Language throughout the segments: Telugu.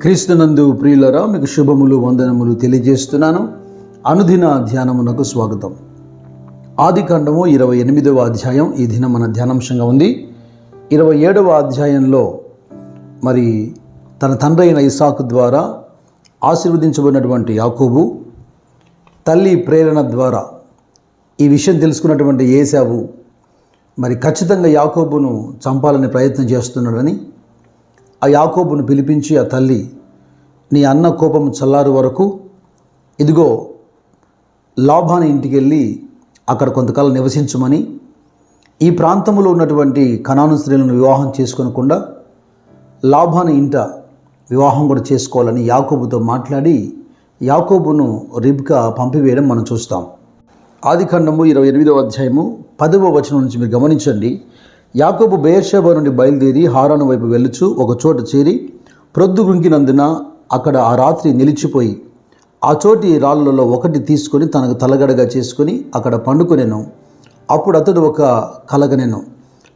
క్రీస్తునందు ప్రియులరా, మీకు శుభములు వందనములు తెలియజేస్తున్నాను. అనుదిన ధ్యానమునకు స్వాగతం. ఆదికాండము 28వ అధ్యాయం ఈ దినం మన ధ్యానాంశంగా ఉంది. 27వ అధ్యాయంలో మరి తన తండ్రి అయిన ఇస్సాకు ద్వారా ఆశీర్వదించబడినటువంటి యాకోబు తల్లి ప్రేరణ ద్వారా ఈ విషయం తెలుసుకున్నటువంటి ఏశావు మరి ఖచ్చితంగా యాకోబును చంపాలని ప్రయత్నం చేస్తున్నాడని ఆ యాకోబును పిలిపించి ఆ తల్లి, నీ అన్న కోపం చల్లారు వరకు ఇదిగో లాబాను ఇంటికి వెళ్ళి అక్కడ కొంతకాలం నివసించమని, ఈ ప్రాంతంలో ఉన్నటువంటి కనాను స్త్రీలను వివాహం చేసుకోనకుండా లాబాను ఇంట వివాహం కూడా చేసుకోవాలని యాకోబుతో మాట్లాడి యాకోబును రిబ్కా పంపివేయడం మనం చూస్తాం. ఆదికాండము 28వ అధ్యాయము 10వ వచనం నుంచి మీరు గమనించండి. యాకోబు బెయేర్షెబా నుండి బయలుదేరి హారాను వైపు వెళ్ళుచు ఒక చోట చేరి ప్రొద్దుగుంకినందున అక్కడ ఆ రాత్రి నిలిచిపోయి ఆ చోటి రాళ్ళలో ఒకటి తీసుకొని తనకు తలగడగా చేసుకొని అక్కడ పండుకొనెను. అప్పుడు అతడు ఒక కలగనెను.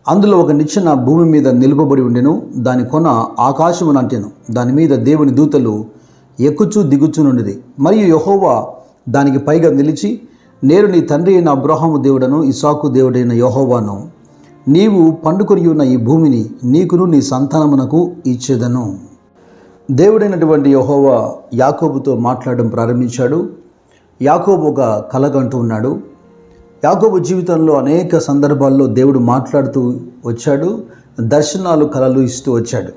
అందులో ఒక నిచ్చెన భూమి మీద నిలుపబడి ఉండెను. దాని కొన ఆకాశము నాటెను. దాని మీద దేవుని దూతలు ఎక్కుచూ దిగుచూ నుండిది. మరియు యెహోవా దానికి పైగా నిలిచి, నేను నీ తండ్రి అయిన అబ్రహాము దేవుడను ఇస్సాకు దేవుడైన యెహోవాను. నీవు పండుకొని ఉన్న ఈ భూమిని నీకును నీ సంతానమునకు ఇచ్చేదను. దేవుడైనటువంటి యెహోవా యాకోబుతో మాట్లాడడం ప్రారంభించాడు. యాకోబు ఒక కలగంటూ ఉన్నాడు. యాకోబు జీవితంలో అనేక సందర్భాల్లో దేవుడు మాట్లాడుతూ వచ్చాడు, దర్శనాలు కలలు ఇస్తూ వచ్చాడు.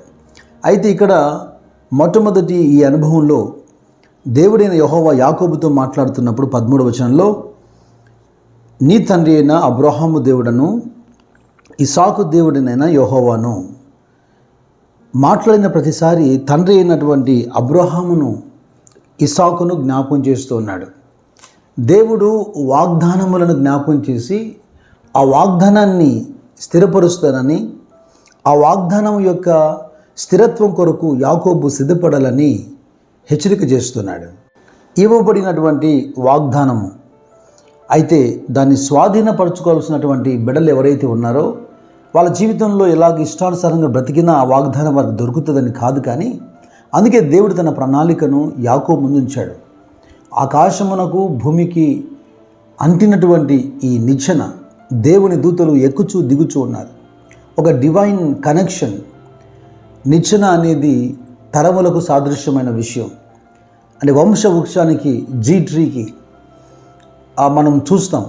అయితే ఇక్కడ మొట్టమొదటి ఈ అనుభవంలో దేవుడైన యెహోవా యాకోబుతో మాట్లాడుతున్నప్పుడు 13వ వచనంలో, నీ తండ్రి అయిన అబ్రహాము దేవుడను ఇస్సాకు దేవుడినైనా యెహోవాను. మాట్లాడిన ప్రతిసారి తండ్రి అయినటువంటి అబ్రహామును ఇస్సాకును జ్ఞాపకం చేస్తూ ఉన్నాడు. దేవుడు వాగ్దానములను జ్ఞాపకం చేసి ఆ వాగ్దానాన్ని స్థిరపరుస్తానని, ఆ వాగ్దానం యొక్క స్థిరత్వం కొరకు యాకోబు సిద్ధపడాలని హెచ్చరిక చేస్తున్నాడు. ఇవ్వబడినటువంటి వాగ్దానము అయితే దాన్ని స్వాధీనపరచుకోవాల్సినటువంటి బిడ్డలు ఎవరైతే ఉన్నారో వాళ్ళ జీవితంలో ఎలాగ ఇష్టానుసారంగా బ్రతికినా ఆ వాగ్దానం వారికి దొరుకుతుందని కాదు, కానీ అందుకే దేవుడు తన ప్రణాళికను యాకోబు ముందుంచాడు. ఆకాశమునకు భూమికి అంటినటువంటి ఈ నిచ్చెన దేవుని దూతలు ఎక్కుచూ దిగుచూ ఉన్నారు. ఒక డివైన్ కనెక్షన్. నిచ్చెన అనేది తరములకు సాదృశ్యమైన విషయం. అంటే వంశవృక్షానికి, ట్రీకి మనం చూస్తాం.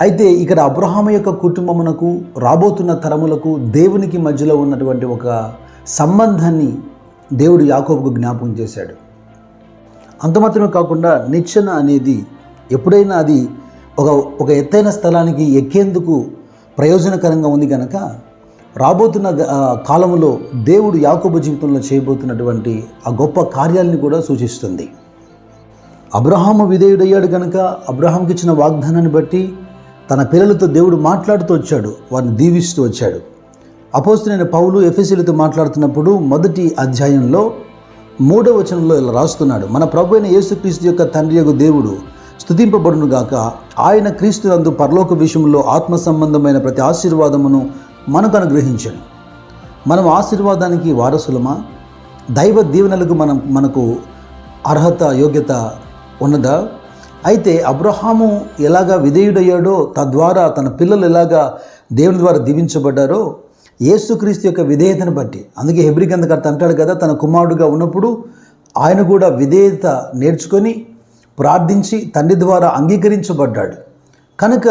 అయితే ఇక్కడ అబ్రహాము యొక్క కుటుంబమునకు, రాబోతున్న తరములకు దేవునికి మధ్యలో ఉన్నటువంటి ఒక సంబంధాన్ని దేవుడు యాకోబుకు జ్ఞాపకం చేశాడు. అంత మాత్రమే కాకుండా నిచ్చెన అనేది ఎప్పుడైనా అది ఒక ఎత్తైన స్థలానికి ఎక్కేందుకు ప్రయోజనకరంగా ఉంది కనుక రాబోతున్న కాలంలో దేవుడు యాకోబు జీవితంలో చేయబోతున్నటువంటి ఆ గొప్ప కార్యాలను కూడా సూచిస్తుంది. అబ్రహాము విధేయుడయ్యాడు కనుక అబ్రహాంకి ఇచ్చిన వాగ్దానాన్ని బట్టి తన పిల్లలతో దేవుడు మాట్లాడుతూ వచ్చాడు, వారిని దీవిస్తూ వచ్చాడు. అపోస్తలుడైన పౌలు ఎఫెసీయులతో మాట్లాడుతున్నప్పుడు మొదటి అధ్యాయంలో 3వ వచనంలో ఇలా రాస్తున్నాడు, మన ప్రభు అయిన యేసుక్రీస్తు యొక్క తండ్రి యొక్క దేవుడు స్తుతింపబడును గాక. ఆయన క్రీస్తునందు పరలోక విషయంలో ఆత్మ సంబంధమైన ప్రతి ఆశీర్వాదమును మనకు అనుగ్రహించాడు. మనం ఆశీర్వాదానికి వారసులమా? దైవ దీవెనలకు మనకు అర్హత, యోగ్యత ఉన్నదా? అయితే అబ్రహాము ఎలాగా విధేయుడయ్యాడో, తద్వారా తన పిల్లలు ఎలాగా దేవుని ద్వారా దీవించబడ్డారో యేసుక్రీస్తు యొక్క విధేయతను బట్టి, అందుకే హెబ్రీ గ్రంథకర్త అంటాడు కదా, తన కుమారుడుగా ఉన్నప్పుడు ఆయన కూడా విధేయత నేర్చుకొని ప్రార్థించి తండ్రి ద్వారా అంగీకరించబడ్డాడు కనుక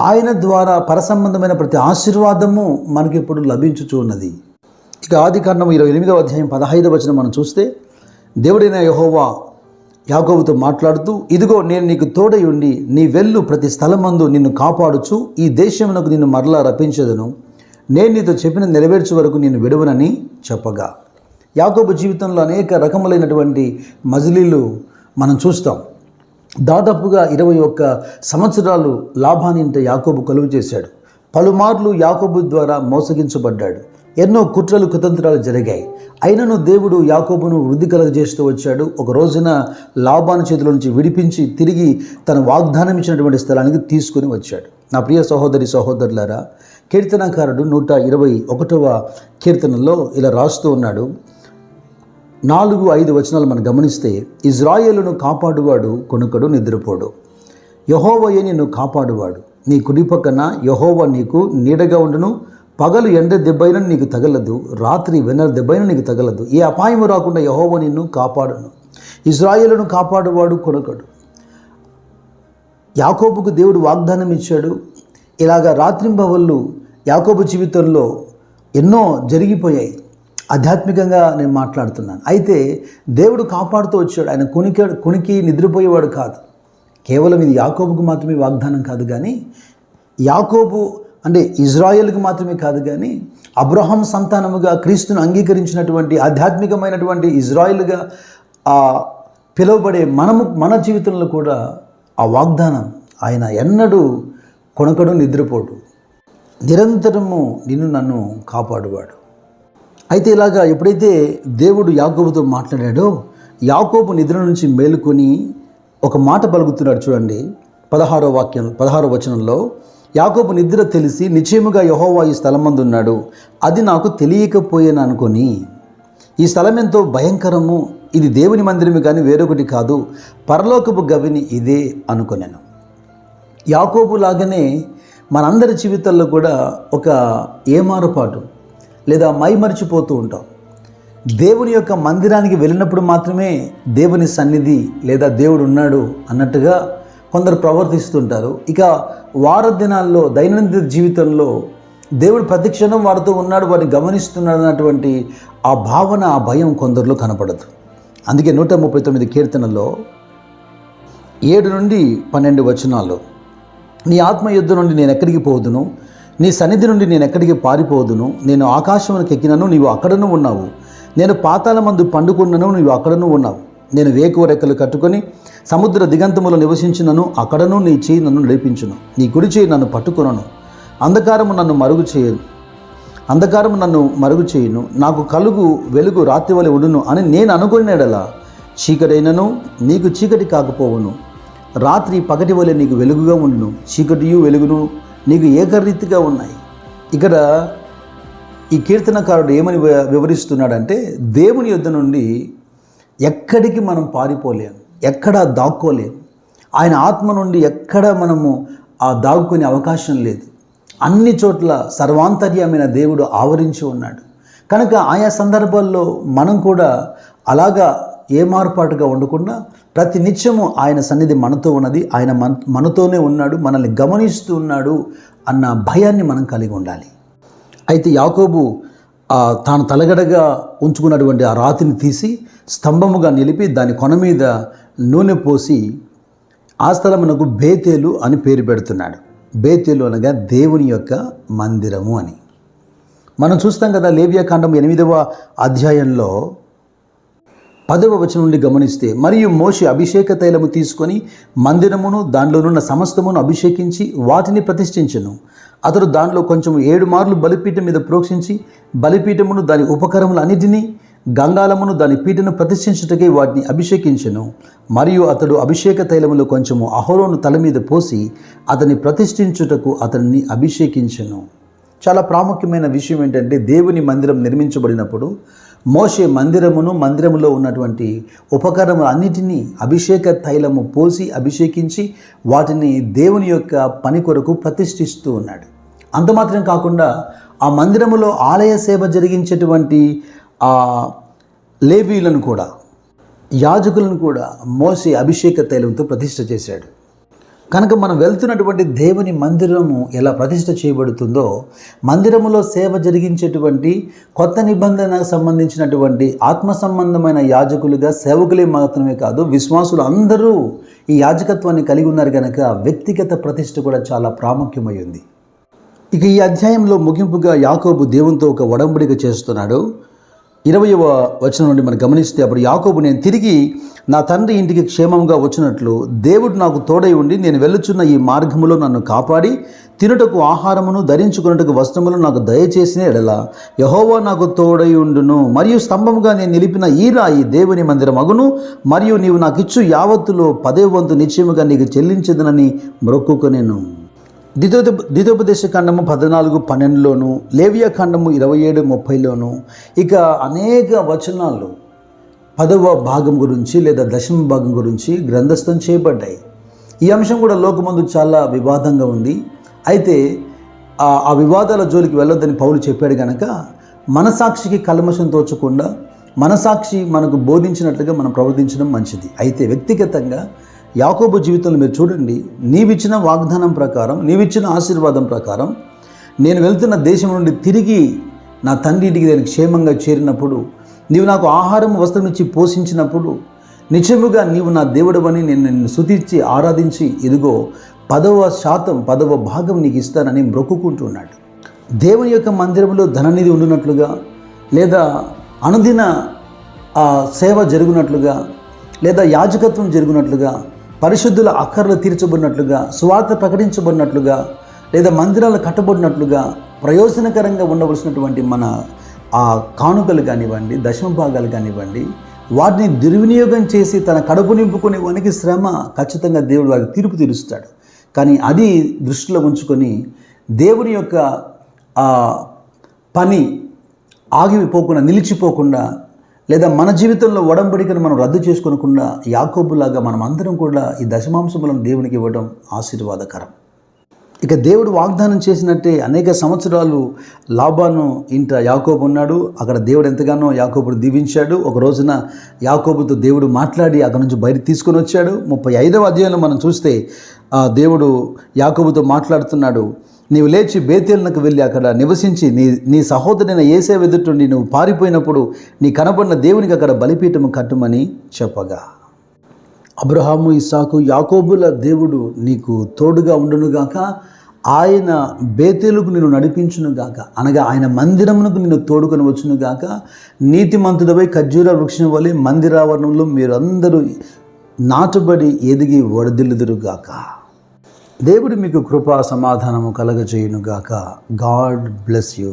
ఆయన ద్వారా పరసంబంధమైన ప్రతి ఆశీర్వాదము మనకి ఇప్పుడు లభించుచూ ఉన్నది. ఇక ఆదికాండము 28వ అధ్యాయం 15వ వచనం మనం చూస్తే, దేవుడైన యెహోవా యాకోబుతో మాట్లాడుతూ, ఇదిగో నేను నీకు తోడై ఉండి నీ వెళ్ళు ప్రతి స్థలమందు నిన్ను కాపాడుచు ఈ దేశమునకు నిన్ను మరలా రప్పించదను. నేను నీతో చెప్పిన నెరవేర్చే వరకు నేను విడవనని చెప్పగా. యాకోబు జీవితంలో అనేక రకములైనటువంటి మజిలీలు మనం చూస్తాం. దాదాపుగా 21 సంవత్సరాలు లాబాను ఇంట యాకోబు కొలువు చేశాడు. పలుమార్లు యాకోబు ద్వారా మోసగించబడ్డాడు. ఎన్నో కుట్రలు కుతంత్రాలు జరిగాయి. అయినను దేవుడు యాకోబును వృద్ధి కలగజేస్తూ వచ్చాడు. ఒక రోజున లాబాను చేతిలో నుంచి విడిపించి తిరిగి తన వాగ్దానం ఇచ్చినటువంటి స్థలానికి తీసుకుని వచ్చాడు. నా ప్రియ సహోదరి సహోదరులారా, కీర్తనకారుడు 121వ కీర్తనలో ఇలా రాస్తూ ఉన్నాడు, 4-5 వచనాలు మనం గమనిస్తే, ఇజ్రాయేలును కాపాడువాడు కొనుకడు, నిద్రపోడు. యెహోవాయే నిన్ను కాపాడువాడు. నీ కుడి పక్కన యెహోవా నీకు నీడగా ఉండును. పగలు ఎండ దెబ్బైన నీకు తగలదు, రాత్రి వెన్నెల దెబ్బైన నీకు తగలదు. ఏ అపాయము రాకుండా యెహోవా నిన్ను కాపాడును. ఇజ్రాయేలును కాపాడువాడు కొనుకడు. యాకోబుకు దేవుడు వాగ్దానం ఇచ్చాడు. ఇలాగా రాత్రింబవళ్ళు యాకోబు జీవితంలో ఎన్నో జరిగిపోయాయి. ఆధ్యాత్మికంగా నేను మాట్లాడుతున్నాను. అయితే దేవుడు కాపాడుతూ వచ్చాడు. ఆయన కునికి నిద్రపోయేవాడు కాదు. కేవలం ఇది యాకోబుకు మాత్రమే వాగ్దానం కాదు, కానీ యాకోబు అంటే ఇజ్రాయేల్కి మాత్రమే కాదు, కానీ అబ్రహాం సంతానముగా క్రీస్తును అంగీకరించినటువంటి ఆధ్యాత్మికమైనటువంటి ఇజ్రాయేల్గా పిలువబడే మన జీవితంలో కూడా ఆ వాగ్దానం ఆయన ఎన్నడూ కొనకడు, నిద్రపోడు, నిరంతరము నిన్ను నన్ను కాపాడువాడు. అయితే ఇలాగా ఎప్పుడైతే దేవుడు యాకోబుతో మాట్లాడాడో, యాకోబు నిద్ర నుంచి మేలుకొని ఒక మాట పలుకుతున్నాడు. చూడండి 16వ వచనంలో, యాకోబు నిద్ర తెలిసి నిశ్చయముగా యెహోవా ఈ స్థలమందున్నాడు, అది నాకు తెలియకపోయాను అనుకొని, ఈ స్థలం ఎంతో భయంకరము, ఇది దేవుని మందిరమే కానీ వేరొకటి కాదు, పరలోకపు గవిని ఇదే అనుకొనెను. యాకోబు లాగానే మనందరి జీవితాల్లో కూడా ఒక ఏమారుపాటు లేదా మైమరిచిపోతూ ఉంటాం. దేవుని యొక్క మందిరానికి వెళ్ళినప్పుడు మాత్రమే దేవుని సన్నిధి లేదా దేవుడు ఉన్నాడు అన్నట్టుగా కొందరు ప్రవర్తిస్తుంటారు. ఇక వార దినాల్లో దైనందిన జీవితంలో దేవుడు ప్రతి క్షణం వారితో ఉన్నాడు, వారిని గమనిస్తున్నాడు అన్నటువంటి ఆ భావన, ఆ భయం కొందరిలో కనపడదు. అందుకే 139 కీర్తనలో 7-12 వచనాలు, నీ ఆత్మ యుద్ధ నుండి నేను ఎక్కడికి పోదును, నీ సన్నిధి నుండి నేను ఎక్కడికి పారిపోదును, నేను ఆకాశమునకు ఎక్కినను నీవు అక్కడను ఉన్నావు, నేను పాతాళమందు పండుకున్నను నీవు అక్కడను ఉన్నావు, నేను వేకువ రెక్కలు కట్టుకొని సముద్ర దిగంతములో నివసించినను అక్కడను నీ చేయి నన్ను నడిపించును, నీ కుడి చేయి నన్ను పట్టుకొనను, అంధకారము నన్ను మరుగు చేయును, నాకు కలుగు వెలుగు రాత్రి వలె ఉండును అని నేను అనుకునేడలా, చీకటైనను నీకు చీకటి కాకపోవును, రాత్రి పగటి వలె నీకు వెలుగుగా ఉండును, చీకటియు వెలుగును నీకు ఏకరీతిగా ఉన్నాయి. ఇక్కడ ఈ కీర్తనకారుడు ఏమని వివరిస్తున్నాడంటే, దేవుని యొద్ద నుండి ఎక్కడికి మనం పారిపోలేం, ఎక్కడా దాక్కోలేం. ఆయన ఆత్మ నుండి ఎక్కడ మనము దాక్కునే అవకాశం లేదు. అన్ని చోట్ల సర్వాంతర్యమైన దేవుడు ఆవరించి ఉన్నాడు. కనుక ఆయా సందర్భాల్లో మనం కూడా అలాగా ఏమార్పాటుగా ఉండకుండా ప్రతి నిత్యము ఆయన సన్నిధి మనతో ఉన్నది, ఆయన మనతోనే ఉన్నాడు, మనల్ని గమనిస్తూ ఉన్నాడు అన్న భయాన్ని మనం కలిగి ఉండాలి. అయితే యాకోబు తాను తలగడగా ఉంచుకున్నటువంటి ఆ రాతిని తీసి స్తంభముగా నిలిపి దాని కొన మీద నూనె పోసి ఆ స్థలమునకు బేతేలు అని పేరు పెడుతున్నాడు. బేతేలు అనగా దేవుని యొక్క మందిరము అని మనం చూస్తాం కదా. లేవియాకాండం 8వ అధ్యాయంలో 10వ వచనం నుండి గమనిస్తే, మరియు మోషే అభిషేక తైలము తీసుకొని మందిరమును దానిలోనున్న సమస్తమును అభిషేకించి వాటిని ప్రతిష్ఠించెను. అతడు దానిలో కొంచెం 7 మార్లు బలిపీఠం మీద ప్రోక్షించి బలిపీఠమును దాని ఉపకరములు అన్నిటినీ గంగాలమును దాని పీఠను ప్రతిష్ఠించుటకై వాటిని అభిషేకించెను. మరియు అతడు అభిషేక తైలములో కొంచెము అహరోను తల మీద పోసి అతన్ని ప్రతిష్ఠించుటకు అతన్ని అభిషేకించెను. చాలా ప్రాముఖ్యమైన విషయం ఏంటంటే, దేవుని మందిరం నిర్మించబడినప్పుడు మోషే మందిరములో ఉన్నటువంటి ఉపకరణములు అన్నిటినీ అభిషేక తైలము పోసి అభిషేకించి వాటిని దేవుని యొక్క పని కొరకు ప్రతిష్ఠిస్తూ ఉన్నాడు. అంత మాత్రం కాకుండా ఆ మందిరములో ఆలయ సేవ జరిగించేటువంటి లేవీలను కూడా, యాజకులను కూడా మోషే అభిషేక తైలంతో ప్రతిష్ఠ చేశాడు. కనుక మనం వెళ్తున్నటువంటి దేవుని మందిరము ఎలా ప్రతిష్ఠ చేయబడుతుందో, మందిరములో సేవ జరిగించేటువంటి కొత్త నిబంధనకు సంబంధించినటువంటి ఆత్మ సంబంధమైన యాజకులుగా సేవకులే మాత్రమే కాదు, విశ్వాసులు అందరూ ఈ యాజకత్వాన్ని కలిగి ఉన్నారు. కనుక వ్యక్తిగత ప్రతిష్ఠ కూడా చాలా ప్రాముఖ్యమైంది. ఇక ఈ అధ్యాయంలో ముగింపుగా యాకోబు దేవునితో ఒక ఒడంబడిక చేస్తున్నాడు. 20వ వచనం నుండి మనం గమనిస్తే, అప్పుడు యాకోబు, నేను తిరిగి నా తండ్రి ఇంటికి క్షేమంగా వచ్చినట్లు దేవుడు నాకు తోడై ఉండి నేను వెళ్ళుచున్న ఈ మార్గములో నన్ను కాపాడి తినుటకు ఆహారమును ధరించుకున్నట్టుకు వస్త్రములు నాకు దయచేసిన ఎడల యెహోవా నాకు తోడై ఉండును. మరియు స్తంభముగా నేను నిలిపిన ఈ రాయి దేవుని మందిరం అగును. మరియు నీవు నాకు ఇచ్చు యావత్తులో 10వ వంతు నిశ్చయముగా నీకు చెల్లించదనని మొక్కుకొనెను. ద్వితోపదేశ ఖండము 14:12లోను, లేవియా ఖండము 27:30లోను, ఇక అనేక వచనాలు 10వ భాగం గురించి లేదా దశమ భాగం గురించి గ్రంథస్థం చేయబడ్డాయి. ఈ అంశం కూడా లోకమందు చాలా వివాదంగా ఉంది. అయితే ఆ వివాదాల జోలికి వెళ్ళొద్దని పౌలు చెప్పాడు కనుక మనసాక్షికి కల్మషం తోచకుండా మనసాక్షి మనకు బోధించినట్లుగా మనం ప్రవర్తించడం మంచిది. అయితే వ్యక్తిగతంగా యాకోబు జీవితంలో మీరు చూడండి, నీవిచ్చిన వాగ్దానం ప్రకారం, నీవిచ్చిన ఆశీర్వాదం ప్రకారం నేను వెళ్తున్న దేశం నుండి తిరిగి నా తండ్రి ఇంటికి నేను క్షేమంగా చేరినప్పుడు, నీవు నాకు ఆహారం వస్త్రం ఇచ్చి పోషించినప్పుడు నిజముగా నీవు నా దేవుడవని నేను నిన్ను స్తుతించి ఆరాధించి ఇదిగో 10వ భాగం నీకు ఇస్తానని మొక్కుకుంటున్నాడు. దేవుని యొక్క మందిరంలో ధననిధి ఉండినట్లుగా, లేదా అనుదిన సేవ జరుగునట్లుగా, లేదా యాజకత్వం జరుగునట్లుగా, పరిశుద్ధుల అక్కర్లు తీర్చబడినట్లుగా, సువార్త ప్రకటించబడినట్లుగా, లేదా మందిరాలు కట్టబడినట్లుగా ప్రయోజనకరంగా ఉండవలసినటువంటి మన ఆ కానుకలు కానివ్వండి, దశమ భాగాలు కానివ్వండి, వాటిని దుర్వినియోగం చేసి తన కడుపు నింపుకునే వానికి శ్రమ ఖచ్చితంగా దేవుడు వారికి తీర్పు తీరుస్తాడు. కానీ అది దృష్టిలో ఉంచుకొని దేవుని యొక్క పని ఆగిపోకుండా, నిలిచిపోకుండా, లేదా మన జీవితంలో ఒడంబడికను మనం రద్దు చేసుకోకుండా యాకోబులాగా మనం అందరం కూడా ఈ దశమాంశములను దేవునికి ఇవ్వడం ఆశీర్వాదకరం. ఇక దేవుడు వాగ్దానం చేసినట్టే అనేక సంవత్సరాలు లాబాను ఇంట యాకోబు ఉన్నాడు. అక్కడ దేవుడు ఎంతగానో యాకోబును దీవించాడు. ఒక రోజున యాకోబుతో దేవుడు మాట్లాడి అక్కడ నుంచి బయట తీసుకొని వచ్చాడు. 35వ అధ్యాయంలో మనం చూస్తే దేవుడు యాకోబుతో మాట్లాడుతున్నాడు. నీవు లేచి బేతేలునకు వెళ్ళి అక్కడ నివసించి నీ సహోదరుడైన యేసేపు ఎదుటుండి నువ్వు పారిపోయినప్పుడు నీ కనబడిన దేవునికి అక్కడ బలిపీఠము కట్టుమని చెప్పగా, అబ్రహాము, ఇస్సాకు, యాకోబుల దేవుడు నీకు తోడుగా ఉండునుగాక, ఆయన బేతేలుకు నిన్ను నడిపించునుగాక, అనగా ఆయన మందిరమునకు నిన్ను తోడుకొని వచ్చునుగాక, నీతిమంతుడపై ఖర్జూర వృక్షం వలె మందిరావరణంలో మీరందరూ నాటుబడి ఎదిగి వడదిల్లుదురుగాక. దేవుడు మీకు కృపా సమాధానము కలగజేయునుగాక. God bless you.